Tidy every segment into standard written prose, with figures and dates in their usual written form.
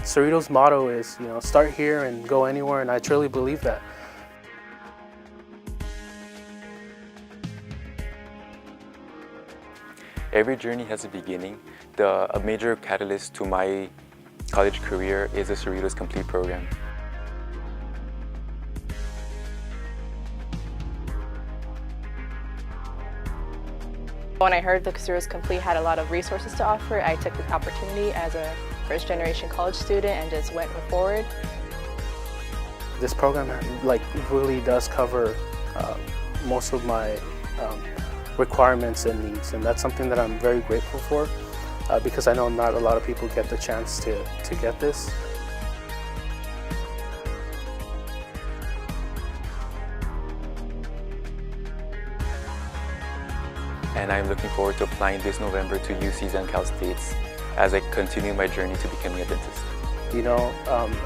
Cerritos' motto is, start here and go anywhere, and I truly believe that. Every journey has a beginning. A major catalyst to my college career is the Cerritos Complete program. When I heard the Cerritos Complete had a lot of resources to offer, I took the opportunity as a first-generation college student and just went forward. This program really does cover most of my requirements and needs, and that's something that I'm very grateful for because I know not a lot of people get the chance to get this. And I'm looking forward to applying this November to UC's and Cal State's as I continue my journey to becoming a dentist.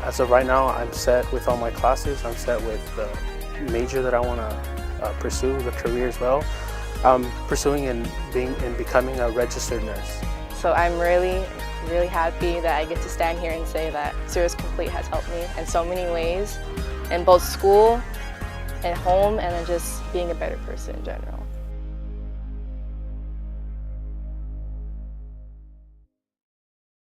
As of right now, I'm set with all my classes. I'm set with the major that I want to pursue, the career as well. I'm pursuing and becoming a registered nurse. So I'm really, really happy that I get to stand here and say that Cerritos Complete has helped me in so many ways, in both school and home, and then just being a better person in general.